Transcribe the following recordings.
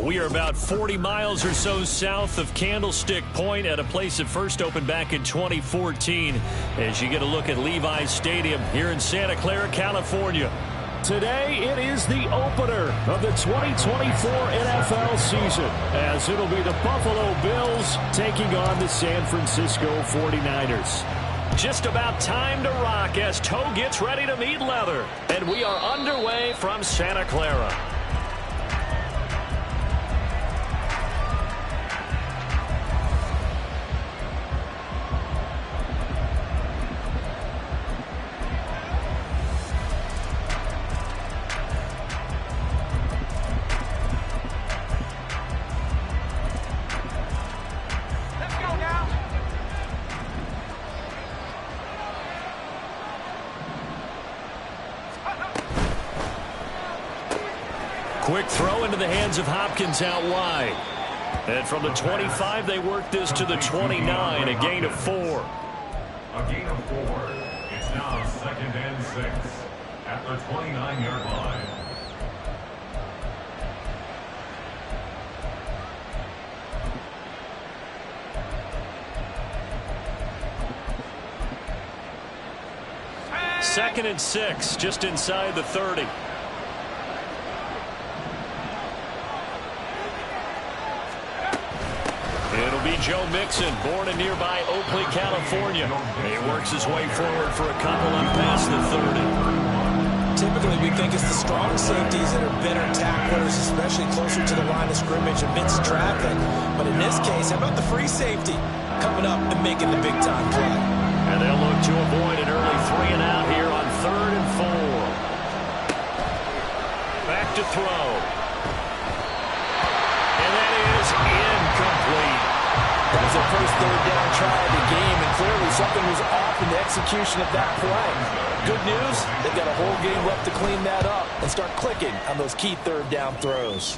We are about 40 miles or so south of Candlestick Point at a place that first opened back in 2014 as you get a look at Levi's Stadium here in Santa Clara, California. Today, it is the opener of the 2024 NFL season, as it'll be the Buffalo Bills taking on the San Francisco 49ers. Just about time to rock as toe gets ready to meet leather. And we are underway from Santa Clara. Quick throw into the hands of Hopkins out wide. And from the 25, they work this to the 29, a gain of 4. A gain of 4. It's now 2nd and 6 at the 29-yard line. Second and 6, just inside the 30. It'll be Joe Mixon, born in nearby Oakley, California. He works his way forward for a couple and past the 30. Typically, we think it's the strong safeties that are better tacklers, especially closer to the line of scrimmage amidst traffic. But in this case, how about the free safety coming up and making the big-time play? And they'll look to avoid an early 3 and out here on 3rd and 4. Back to throw. And that is incomplete. That was their first 3rd down try of the game, and clearly something was off in the execution of that play. Good news, they've got a whole game left to clean that up and start clicking on those key 3rd down throws.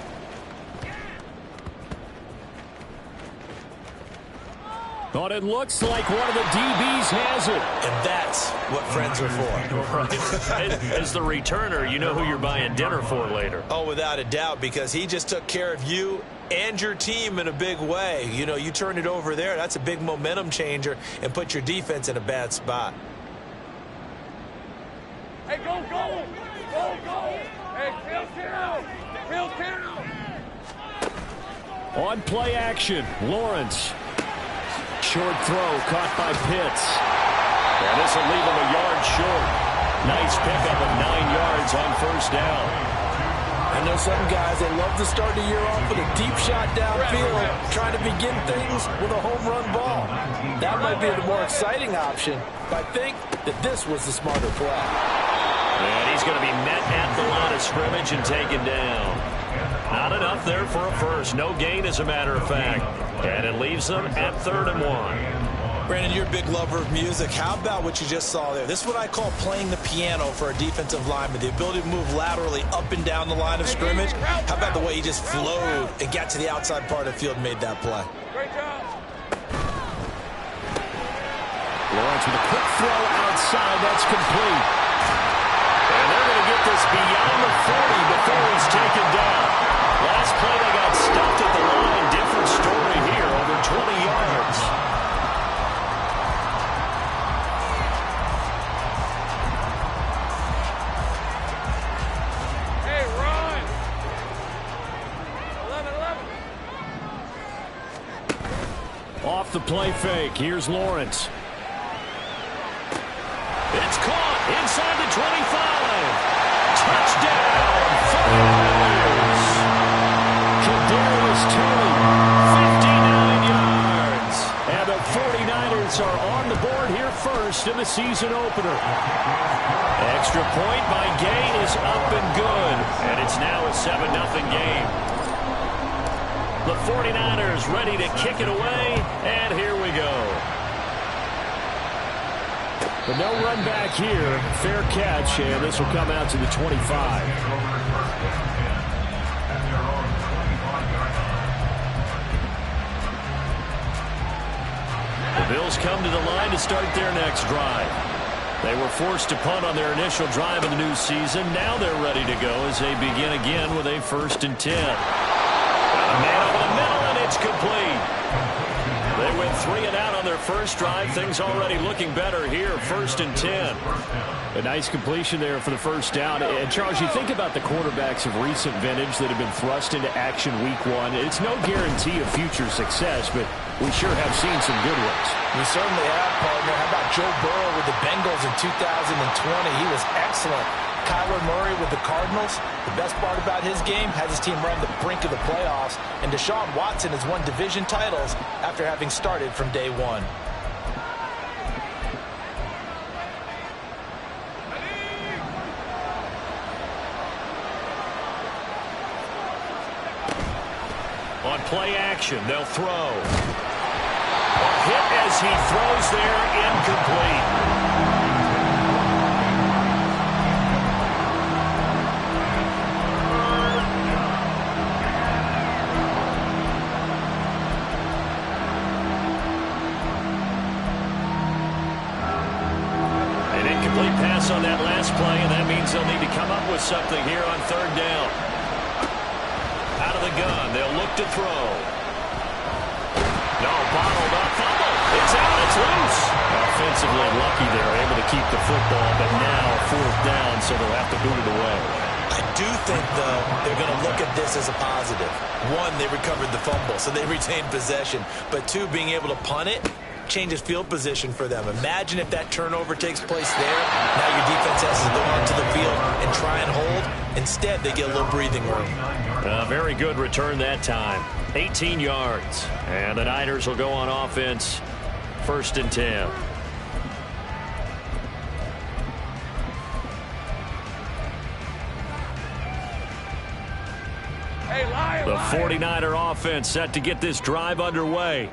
But it looks like one of the DBs has it. And that's what friends are for. Right. As the returner, you know who you're buying dinner for later. Oh, without a doubt, because he just took care of you and your team in a big way. You know, you turn it over there, that's a big momentum changer and put your defense in a bad spot. Hey, go, go! Go, go! Hey, field down! On play action, Lawrence. Short throw caught by Pitts. And this will leave him a yard short. Nice pickup of 9 yards on 1st down. I know some guys, they love to start the year off with a deep shot downfield, trying to begin things with a home run ball. That might be the more exciting option, but I think that this was the smarter play. And he's going to be met at the line of scrimmage and taken down. Not enough there for a first. No gain, as a matter of fact. And it leaves them at 3rd and 1. Brandon, you're a big lover of music. How about what you just saw there? This is what I call playing the piano for a defensive lineman. The ability to move laterally up and down the line of scrimmage. How about the way he just flowed and got to the outside part of the field and made that play? Great job. Lawrence with a quick throw outside. That's complete. And they're going to get this beyond the 40 before he's taken down. Last play, they got stuffed at the line. Different story here, over 20 yards. Hey, run! 11-11. Off the play fake, here's Lawrence. It's caught inside the 25. Touchdown, 49ers. Kadarius Toney, 59 yards. And the 49ers are on the board here first in the season opener. Extra point by Gay is up and good. And it's now a 7-0 game. The 49ers ready to kick it away, and here we go. But no run back here. Fair catch, and this will come out to the 25. The Bills come to the line to start their next drive. They were forced to punt on their initial drive of the new season. Now they're ready to go as they begin again with a 1st and 10. A man over the middle, and it's complete. They went 3 and out on their first drive. Things already looking better here. 1st and 10. A nice completion there for the first down. And, Charles, you think about the quarterbacks of recent vintage that have been thrust into action week 1. It's no guarantee of future success, but we sure have seen some good ones. We certainly have, partner. How about Joe Burrow with the Bengals in 2020? He was excellent. Kyler Murray with the Cardinals. The best part about his game has his team right on the brink of the playoffs. And Deshaun Watson has won division titles after having started from day 1. On play action, they'll throw. A hit as he throws there, incomplete. On that last play, and that means they'll need to come up with something here on 3rd down. Out of the gun, they'll look to throw. No, bottled up, fumble. It's out, it's loose. Offensively lucky they're able to keep the football, but now 4th down, so they'll have to boot it away. I do think, though, they're going to look at this as a positive. 1, they recovered the fumble, so they retained possession. But 2, being able to punt it changes field position for them. Imagine if that turnover takes place there. Now your defense has to go onto the field and try and hold. Instead, they get a little breathing room. Very good return that time. 18 yards. And the Niners will go on offense. 1st and 10. The 49er offense set to get this drive underway.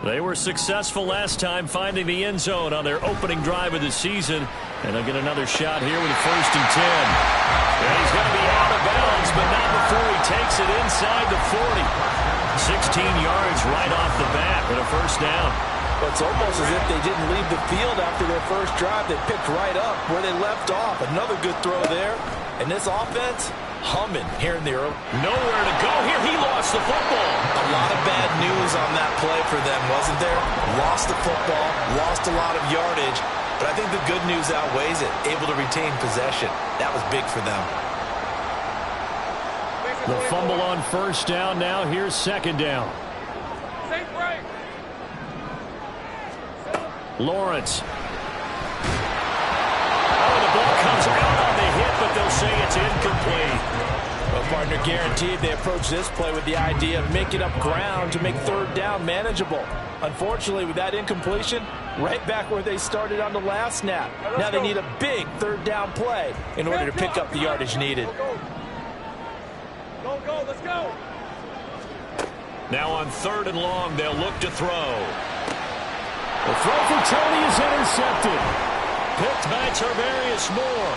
They were successful last time finding the end zone on their opening drive of the season. And they'll get another shot here with 1st and 10. And he's going to be out of bounds, but not before he takes it inside the 40. 16 yards right off the bat with a 1st down. But it's almost as if they didn't leave the field after their first drive. They picked right up where they left off. Another good throw there. And this offense, humming here in the early. Nowhere to go here. He lost the football. A lot of bad news on that play for them, wasn't there? Lost the football, lost a lot of yardage. But I think the good news outweighs it. Able to retain possession. That was big for them. The fumble on 1st down. Now here's 2nd down. Lawrence. Oh, the ball comes out on the hit, but they'll say it's incomplete. Well, partner, guaranteed they approach this play with the idea of making up ground to make 3rd down manageable. Unfortunately, with that incompletion, right back where they started on the last snap. Now they need a big 3rd down play in order to pick up the yardage needed. Go, let's go. Now on 3rd and long, they'll look to throw. The throw for Tony is intercepted. Picked by Tarvarius Moore.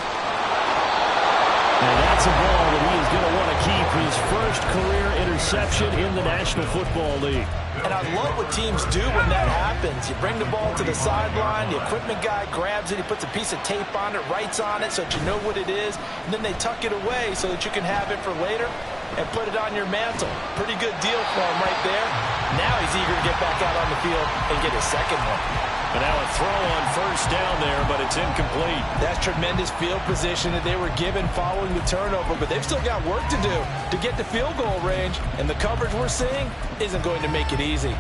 And that's a ball that he is going to want to keep. His first career interception in the National Football League. And I love what teams do when that happens. You bring the ball to the sideline, the equipment guy grabs it, he puts a piece of tape on it, writes on it so that you know what it is, and then they tuck it away so that you can have it for later and put it on your mantle. Pretty good deal for him right there. Now he's eager to get back out on the field and get his 2nd one. But now a throw on 1st down there, but it's incomplete. That's tremendous field position that they were given following the turnover, but they've still got work to do to get to field goal range, and the coverage we're seeing isn't going to make it easy.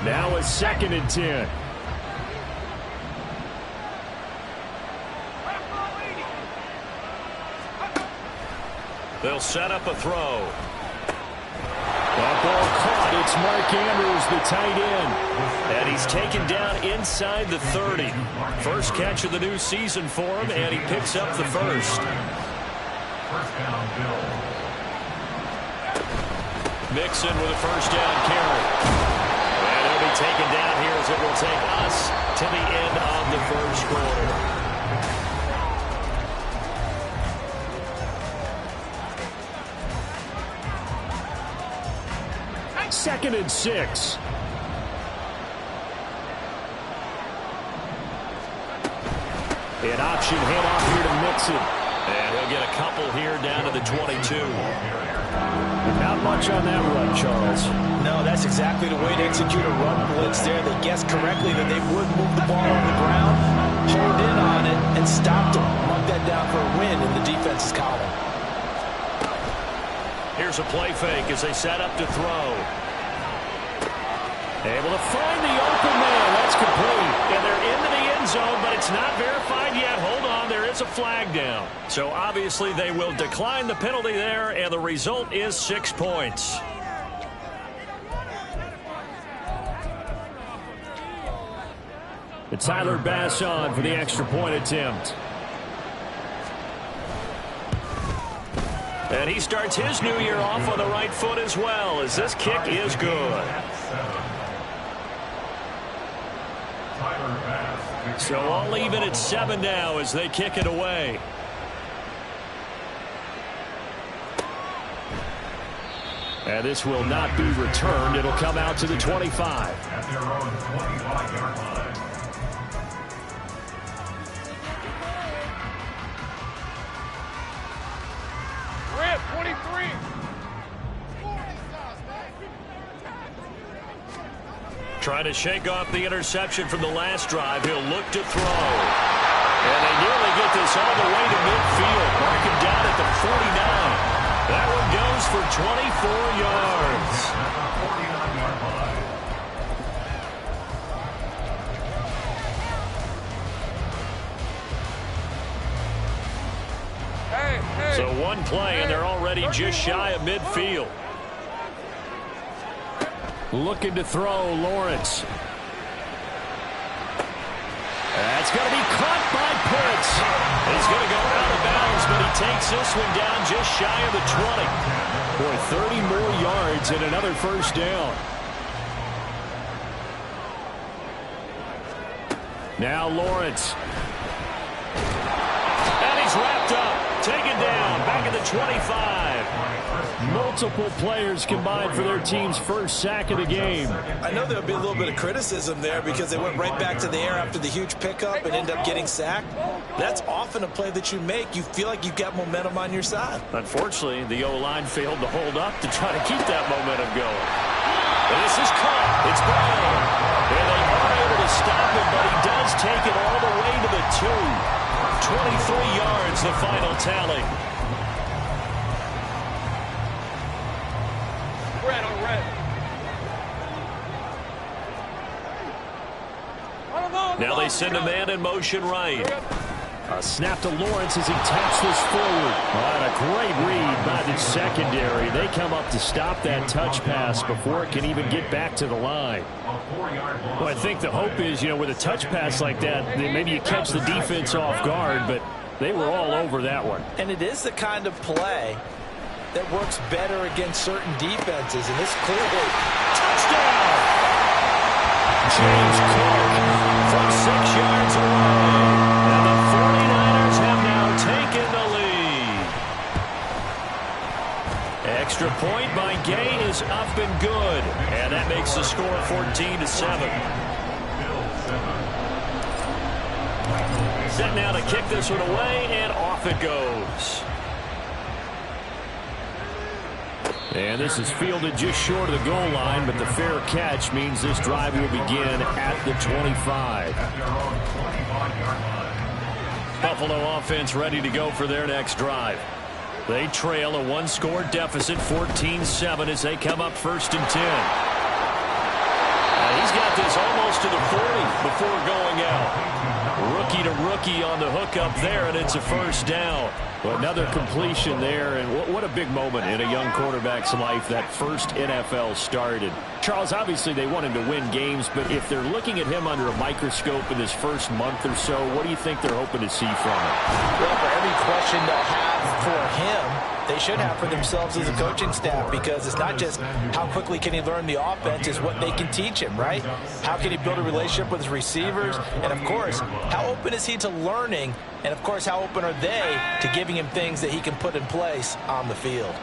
Now a 2nd and 10. They'll set up a throw. That ball caught. It's Mark Andrews, the tight end. And he's taken down inside the 30. First catch of the new season for him, and he picks up the 1st. 1st down, Bill. Mixon with a 1st down carry. And he'll be taken down here as it will take us to the end of the 1st quarter. 2nd and 6. An option handoff here to Mixon. And he'll get a couple here down to the 22. Not much on that run, Charles. No, that's exactly the way to execute a run blitz there. They guessed correctly that they would move the ball on the ground, honed in on it, and stopped them. Mark that down for a win in the defense's column. Here's a play fake as they set up to throw. Able to find the open man. That's complete. And they're into the end zone, but it's not verified yet. Hold on, there is a flag down. So obviously they will decline the penalty there, and the result is 6 points. It's Tyler Bass on for the extra point attempt. And he starts his new year off on the right foot as well, as this kick is good. So I'll leave it at 7 now as they kick it away. And this will not be returned. It'll come out to the 25. At their own 25-yard line. Rip, 23. Trying to shake off the interception from the last drive. He'll look to throw. And they nearly get this all the way to midfield. Mark him down at the 49. That one goes for 24 yards. 49-yard line. Hey. So one play, and they're already just shy of midfield. Looking to throw, Lawrence. That's going to be caught by Pitts. He's going to go out of bounds, but he takes this one down just shy of the 20. Boy, 30 more yards and another first down. Now Lawrence. And he's wrapped up. Taken down. Back at the 25. Multiple players combined for their team's first sack of the game. I know there'll be a little bit of criticism there because they went right back to the air after the huge pickup and ended up getting sacked. That's often a play that you make. You feel like you've got momentum on your side. Unfortunately, the O-line failed to hold up to try to keep that momentum going. And this is caught. It's Brown. And they are able to stop him, but he does take it all the way to the 2. 23 yards, the final tally. Red on red. Now they send a man in motion right. A snap to Lawrence as he taps this forward. And a great read by the secondary. They come up to stop that touch pass before it can even get back to the line. Well, I think the hope is, with a touch pass like that, maybe you catch the defense off guard, but they were all over that one. And it is the kind of play that works better against certain defenses, and this clearly Touchdown! James Cook from 6 yards away. And the 49ers have now taken the lead. Extra point by Gay is up and good. And that makes the score 14-7. Set now to kick this one away, and off it goes. And this is fielded just short of the goal line, but the fair catch means this drive will begin at the 25. Buffalo offense ready to go for their next drive. They trail a one-score deficit, 14-7, as they come up 1st and 10. He's got this almost to the 40 before going out. Rookie to rookie on the hookup there, and it's a first down. Well, another completion there, and what a big moment in a young quarterback's life, that first NFL started. Charles, obviously they want him to win games, but if they're looking at him under a microscope in his first month or so, what do you think they're hoping to see from him? Well, for every question they'll have for him, they should have for themselves as a coaching staff, because it's not just how quickly can he learn the offense, it's what they can teach him, right? How can he build a relationship with his receivers? And, of course, how open is he to learning? And, of course, how open are they to giving him things that he can put in place on the field?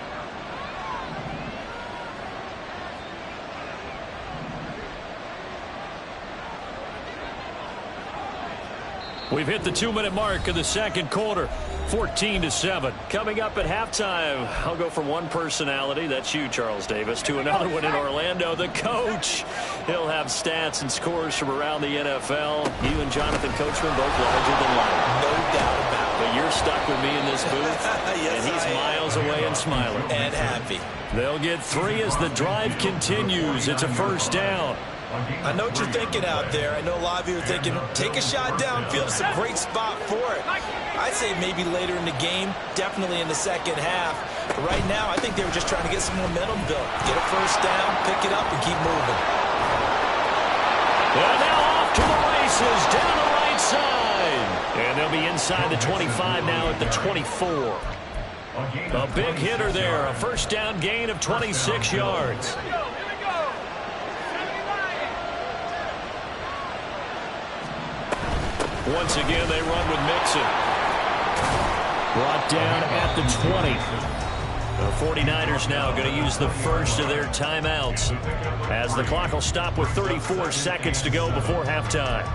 We've hit the 2-minute mark of the second quarter. 14-7. Coming up at halftime, I'll go from one personality, that's you, Charles Davis, to another one in Orlando, the coach. He'll have stats and scores from around the NFL. You and Jonathan Coachman both larger than life. No doubt about it. But you're stuck with me in this booth, yes, and he's miles away and smiling. And happy. They'll get 3 as the drive continues. It's a first down. I know what you're thinking out there. I know a lot of you are thinking, take a shot downfield. It's a great spot for it. I'd say maybe later in the game, definitely in the second half. But right now, I think they were just trying to get some momentum built. Get a first down, pick it up, and keep moving. And now off to the races, down the right side. And they'll be inside the 25 now at the 24. A big hitter there, a first down gain of 26 yards. Once again, they run with Mixon. Brought down at the 20. The 49ers now going to use the first of their timeouts as the clock will stop with 34 seconds to go before halftime.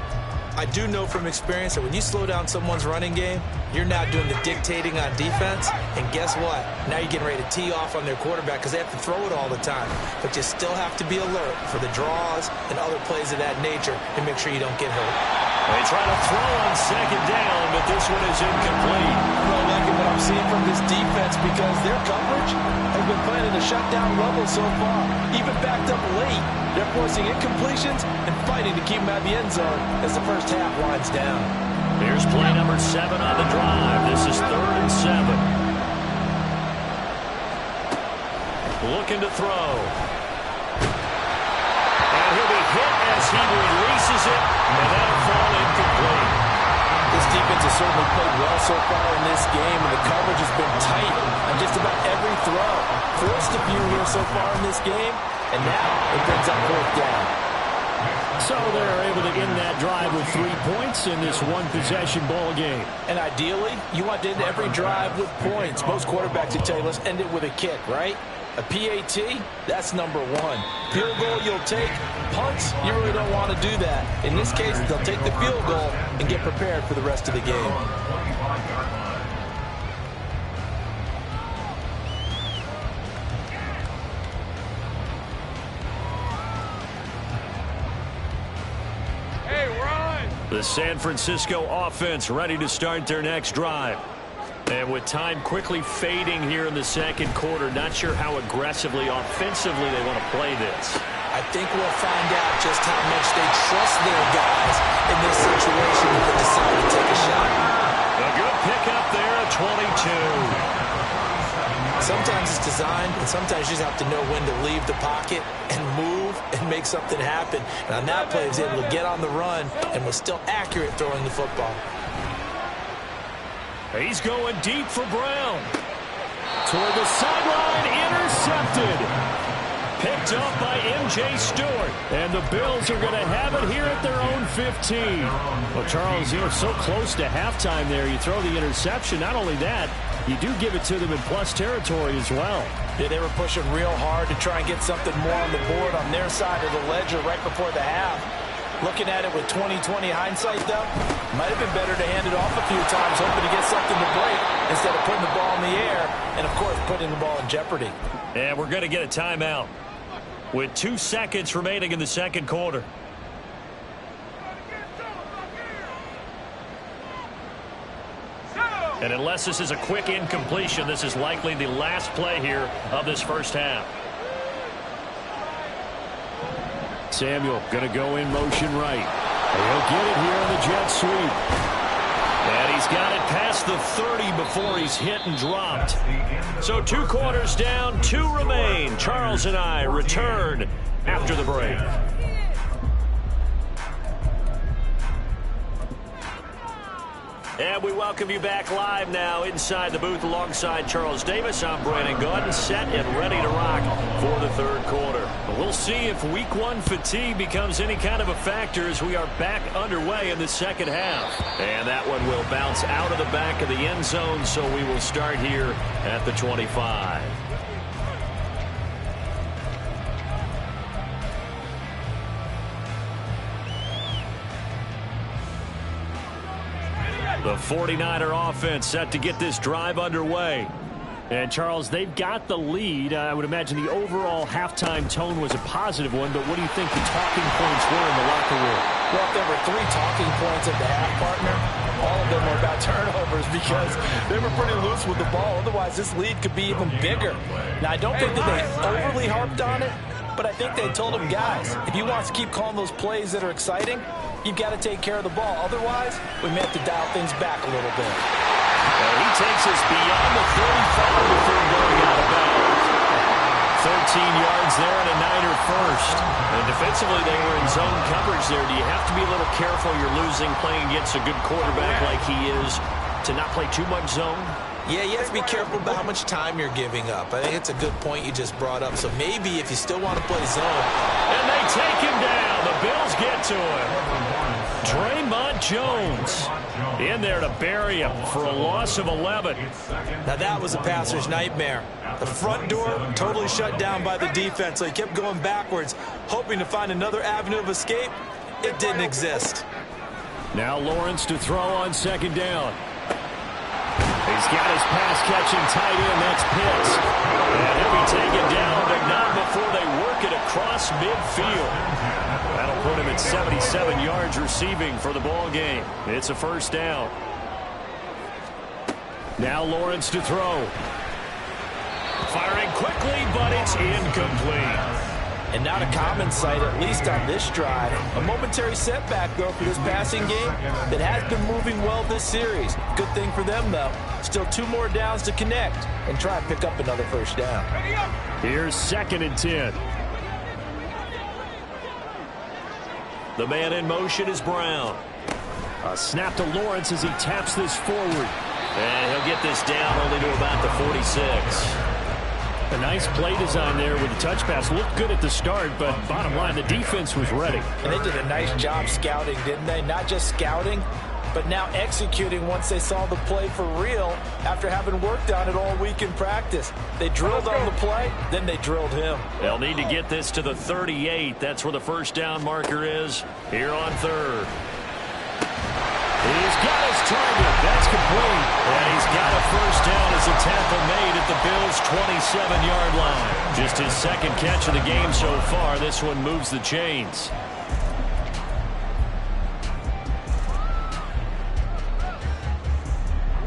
I do know from experience that when you slow down someone's running game, you're now doing the dictating on defense. And guess what? Now you're getting ready to tee off on their quarterback because they have to throw it all the time. But you still have to be alert for the draws and other plays of that nature and make sure you don't get hurt. They try to throw on second down, but this one is incomplete. I'm really liking what I'm seeing from this defense because their coverage has been playing at a shutdown level so far. Even backed up late, they're forcing incompletions and fighting to keep them out of the end zone as the first half winds down. Here's play number 7 on the drive. This is 3rd and 7. Looking to throw. And he'll be hit as he releases it, and that'll fall incomplete. This defense has certainly played well so far in this game, and the coverage has been tight on just about every throw. Forced a few here so far in this game, and now it brings up 4th down. So they're able to end that drive with 3 points in this one-possession ball game. And ideally, you want to end every drive with points. Most quarterbacks would tell you, let's end it with a kick, right? A PAT, that's number 1. Field goal you'll take. Punts, you really don't want to do that. In this case, they'll take the field goal and get prepared for the rest of the game. Hey, run! The San Francisco offense ready to start their next drive. And with time quickly fading here in the second quarter, not sure how aggressively, offensively they want to play this. I think we'll find out just how much they trust their guys in this situation if they decide to take a shot. A good pickup there at 22. Sometimes it's designed, and sometimes you just have to know when to leave the pocket and move and make something happen. And on that play, he was able to get on the run and was still accurate throwing the football. He's going deep for Brown. Toward the sideline, intercepted. Picked up by M.J. Stewart. And the Bills are going to have it here at their own 15. Well, Charles, you know, so close to halftime there. You throw the interception. Not only that, you do give it to them in plus territory as well. Yeah, they were pushing real hard to try and get something more on the board on their side of the ledger right before the half. Looking at it with 20/20 hindsight, though, might have been better to hand it off a few times, hoping to get something to break instead of putting the ball in the air and, of course, putting the ball in jeopardy. And we're going to get a timeout with 2 seconds remaining in the second quarter. And unless this is a quick incompletion, this is likely the last play here of this first half. Samuel going to go in motion right. He'll get it here on the jet sweep. And he's got it past the 30 before he's hit and dropped. So 2 quarters down, 2 remain. Charles and I return after the break. And we welcome you back live now inside the booth alongside Charles Davis. I'm Brandon Gaudin, set and ready to rock for the third quarter. But we'll see if week 1 fatigue becomes any kind of a factor as we are back underway in the second half. And that one will bounce out of the back of the end zone, so we will start here at the 25. The 49er offense set to get this drive underway. And, Charles, they've got the lead. I would imagine the overall halftime tone was a positive one, but what do you think the talking points were in the locker room? Well, if there were 3 talking points at the half, partner, all of them were about turnovers because they were pretty loose with the ball. Otherwise, this lead could be even bigger. Now, I don't think that they overly harped on it, but I think they told them, guys, if you want to keep calling those plays that are exciting, you've got to take care of the ball. Otherwise, we may have to dial things back a little bit. Well, he takes us beyond the 35 before going out of bounds. 13 yards there and a Niner first. And defensively, they were in zone coverage there. Do you have to be a little careful you're losing playing against a good quarterback like he is to not play too much zone? Yeah, you have to be careful about how much time you're giving up. I think it's a good point you just brought up. So maybe if you still want to play zone. And they take him down. The Bills get to him. Draymond Jones in there to bury him for a loss of 11. Now that was a passer's nightmare. The front door totally shut down by the defense, so he kept going backwards, hoping to find another avenue of escape. It didn't exist. Now Lawrence to throw on second down. He's got his pass-catching tight end. That's Pitts. And he'll be taken down, but not before they work it across midfield. That'll put him at 77 yards receiving for the ball game. It's a first down. Now Lawrence to throw. Firing quickly, but it's incomplete. And not a common sight, at least on this drive. A momentary setback, though, for this passing game that has been moving well this series. Good thing for them, though. Still 2 more downs to connect and try and pick up another first down. Here's 2nd and 10. The man in motion is Brown. A snap to Lawrence as he taps this forward. And he'll get this down only to about the 46. A nice play design there with the touch pass. Looked good at the start, but bottom line, the defense was ready. And they did a nice job scouting, didn't they? Not just scouting, but now executing once they saw the play for real after having worked on it all week in practice. They drilled on the play, then they drilled him. They'll need to get this to the 38. That's where the first down marker is here on 3rd. He's got his target. That's complete. And he's got a first down as a tackle made at the Bills' 27-yard line. Just his 2nd catch of the game so far. This one moves the chains.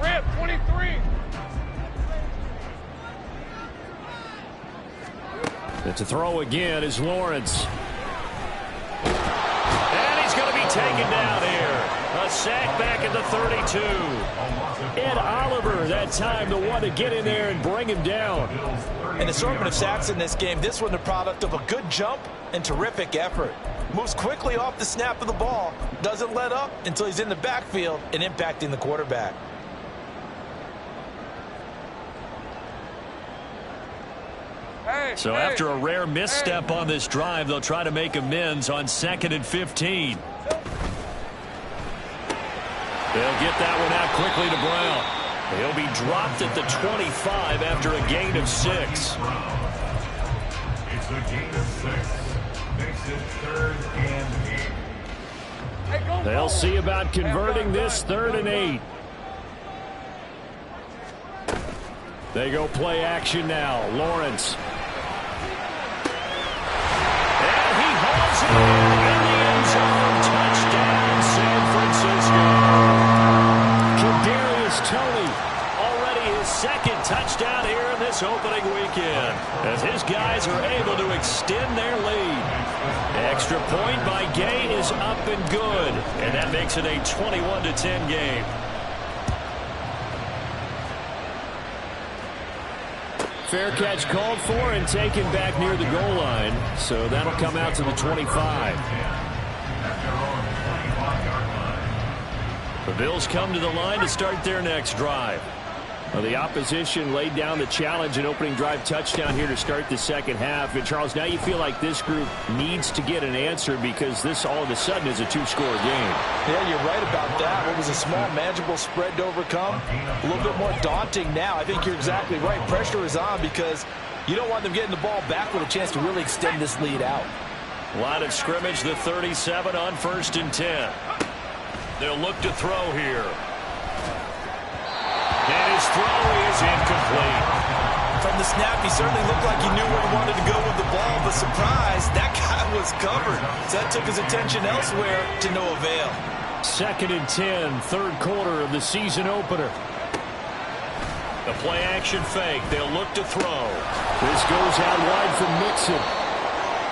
Rip, 23. And to throw again is Lawrence. And he's going to be taken down here. A sack back at the 32. Ed Oliver, that time, the one to get in there and bring him down. An assortment of sacks in this game. This one the product of a good jump and terrific effort. Moves quickly off the snap of the ball. Doesn't let up until he's in the backfield and impacting the quarterback. So after a rare misstep on this drive, they'll try to make amends on 2nd and 15. They'll get that one out quickly to Brown. He'll be dropped at the 25 after a gain of 6. It's a gain of 6. Makes it 3rd and 8. They'll see about converting this 3rd and 8. They go play action now. Lawrence. And he hauls it in the end zone. Touchdown, San Francisco. Tony, already his 2nd touchdown here in this opening weekend, as his guys are able to extend their lead. Extra point by Gay is up and good, and that makes it a 21-10 game. fair catch called for and taken back near the goal line, so that'll come out to the 25. The Bills come to the line to start their next drive. Well, the opposition laid down the challenge and opening drive touchdown here to start the second half. And, Charles, now you feel like this group needs to get an answer because this all of a sudden is a two-score game. Yeah, you're right about that. What was a small, manageable spread to overcome, a little bit more daunting now. I think you're exactly right. Pressure is on because you don't want them getting the ball back with a chance to really extend this lead out. Line of scrimmage, the 37 on 1st and 10. They'll look to throw here. throw is incomplete. From the snap, he certainly looked like he knew where he wanted to go with the ball, but surprise, that guy was covered. So that took his attention elsewhere to no avail. 2nd and 10, third quarter of the season opener. The play action fake. They'll look to throw. This goes out wide from Mixon.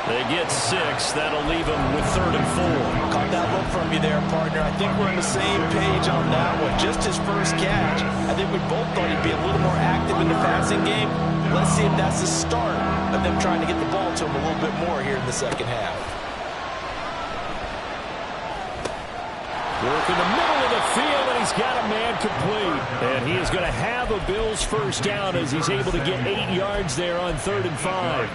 They get 6. That'll leave them with 3rd and 4. Caught that look from you there, partner. I think we're on the same page on that one. Just his first catch. I think we both thought he'd be a little more active in the passing game. Let's see if that's the start of them trying to get the ball to him a little bit more here in the second half. Work in the middle of the field, and he's got a man complete. And he is going to have a Bills first down as he's able to get 8 yards there on 3rd and 5.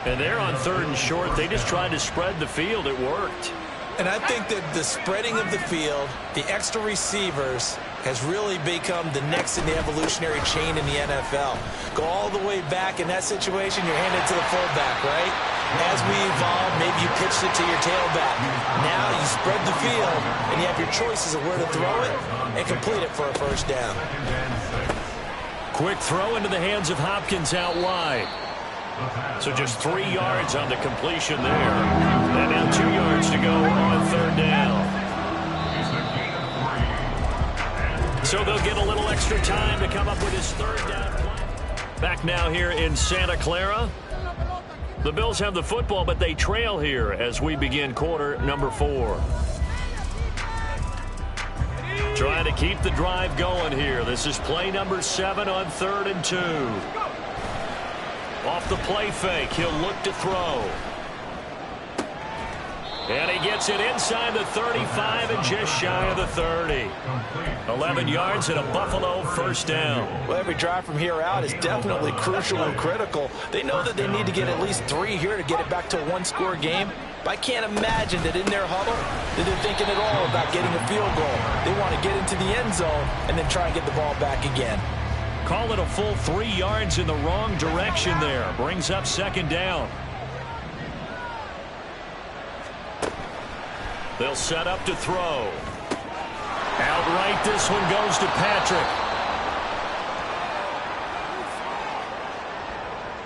And they're on 3rd and short. They just tried to spread the field. It worked. And I think that the spreading of the field, the extra receivers, has really become the next in the evolutionary chain in the NFL. Go all the way back in that situation, you're handed to the fullback, right? As we evolve, maybe you pitched it to your tailback. Now you spread the field, and you have your choices of where to throw it and complete it for a first down. Quick throw into the hands of Hopkins out wide. So just 3 yards on the completion there. And now 2 yards to go on 3rd down. So they'll get a little extra time to come up with his 3rd down play. Back now here in Santa Clara. The Bills have the football, but they trail here as we begin quarter number 4. Trying to keep the drive going here. This is play number 7 on 3rd and 2. Off the play fake, he'll look to throw. And he gets it inside the 35 and just shy of the 30. 11 yards and a Buffalo first down. Well, every drive from here out is definitely crucial and critical. They know that they need to get at least 3 here to get it back to a one-score game. But I can't imagine that in their huddle that they're thinking at all about getting a field goal. They want to get into the end zone and then try and get the ball back again. Call it a full 3 yards in the wrong direction there. Brings up 2nd down. They'll set up to throw. Outright, this one goes to Patrick.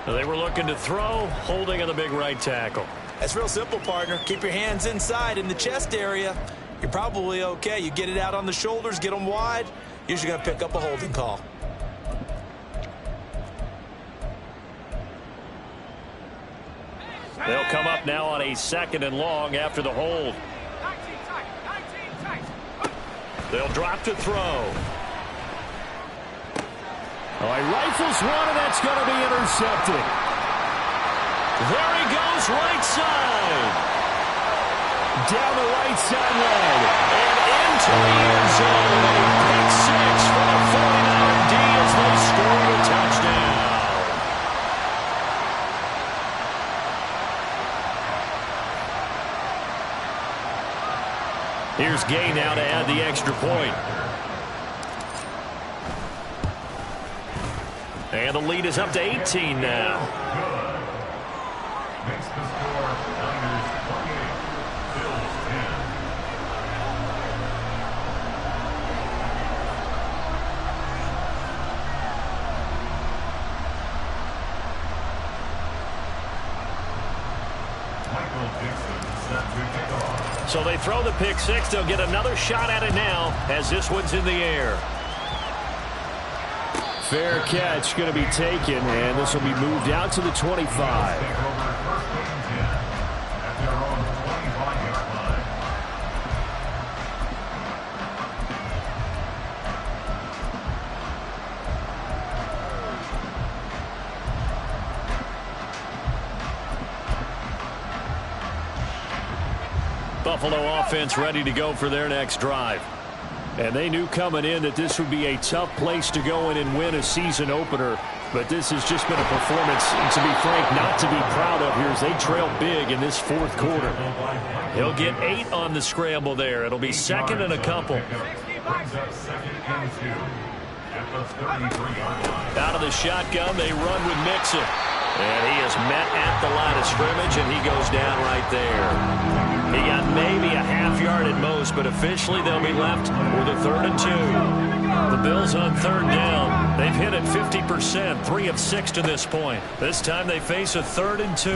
They were looking to throw, holding on the big right tackle. That's real simple, partner. Keep your hands inside in the chest area. You're probably okay. You get it out on the shoulders, get them wide. Usually going to pick up a holding call. They'll come up now on a 2nd and long after the hold. They'll drop to throw. Oh, he rifles one, and that's going to be intercepted. There he goes, right side. Down the right sideline. And into the end zone. A pick 6 for the 49er D as they score a touchdown. Here's Gay now to add the extra point. And the lead is up to 18 now. Makes the score Niners 28, Bills 10. Michael Dixon set to kick off. So they throw the pick 6. They'll get another shot at it now as this one's in the air. Fair catch going to be taken, and this will be moved out to the 25. Buffalo offense ready to go for their next drive. And they knew coming in that this would be a tough place to go in and win a season opener. But this has just been a performance, to be frank, not to be proud of here as they trail big in this 4th quarter. He'll get 8 on the scramble there. It'll be 2nd and a couple. Out of the shotgun, they run with Mixon. And he is met at the line of scrimmage, and he goes down right there. He got maybe a half yard yard at most, but officially they'll be left with a 3rd and 2. The Bills on 3rd down. They've hit it 50%, 3 of 6 to this point. This time they face a 3rd and 2.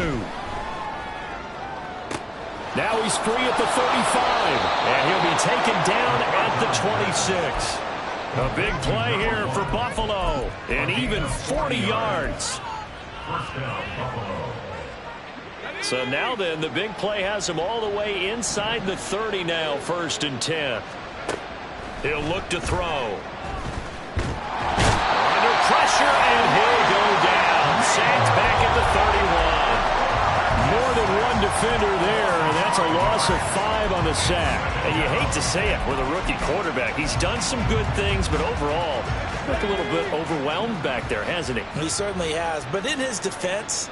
Now he's free at the 35. And he'll be taken down at the 26. A big play here for Buffalo. And even 40 yards. First down, Buffalo. So now then, the big play has him all the way inside the 30 now, 1st and 10. He'll look to throw. Under pressure, and he'll go down. Sacked back at the 31. More than one defender there, and that's a loss of 5 on the sack. And you hate to say it with a rookie quarterback. He's done some good things, but overall, looked a little bit overwhelmed back there, hasn't he? He certainly has. But in his defense,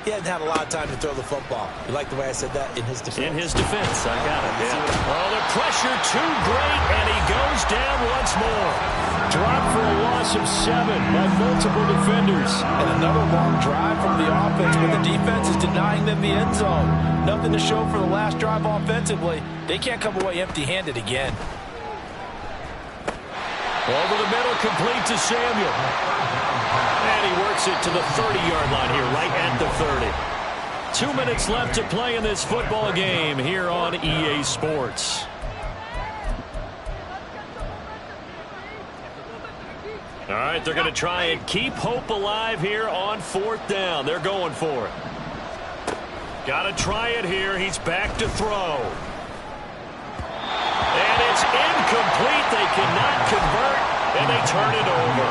he hasn't had a lot of time to throw the football. You like the way I said that? In his defense? In his defense, I got it, yeah. Oh, the pressure too great, and he goes down once more. Dropped for a loss of 7 by multiple defenders. And another long drive from the offense, but the defense is denying them the end zone. Nothing to show for the last drive offensively. They can't come away empty-handed again. Over the middle, complete to Samuel. And he works it to the 30-yard line here, right at the 30. 2 minutes left to play in this football game here on EA Sports. All right, they're going to try and keep hope alive here on 4th down. They're going for it. Got to try it here. He's back to throw. And it's incomplete. They cannot convert, and they turn it over.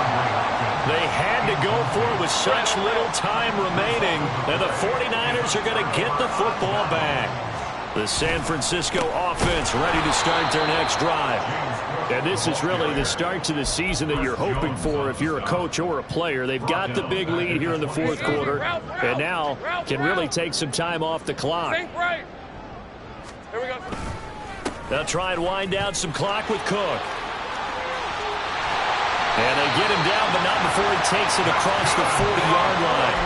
They had to go for it with such little time remaining, and the 49ers are going to get the football back. The San Francisco offense ready to start their next drive. And this is really the start to the season that you're hoping for if you're a coach or a player. They've got the big lead here in the 4th quarter, and now can really take some time off the clock. Think right. Here we go. They'll try and wind down some clock with Cook. And they get him down, but not before he takes it across the 40-yard line.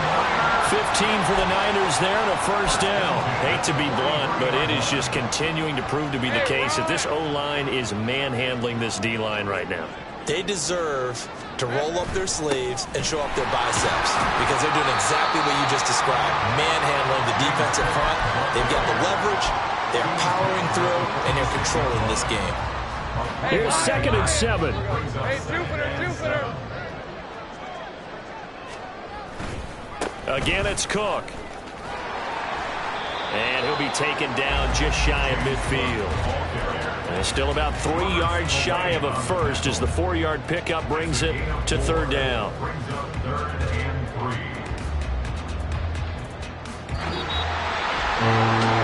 15 for the Niners there and a 1st down. Hate to be blunt, but it is just continuing to prove to be the case that this O-line is manhandling this D-line right now. They deserve to roll up their sleeves and show up their biceps because they're doing exactly what you just described, manhandling the defense in front. They've got the leverage, they're powering through, and they're controlling this game. Here's 2nd and 7. Hey, Jupiter. Again, it's Cook. And he'll be taken down just shy of midfield. And still about 3 yards shy of a first as the 4-yard pickup brings it to 3rd down. Brings up 3rd and 3.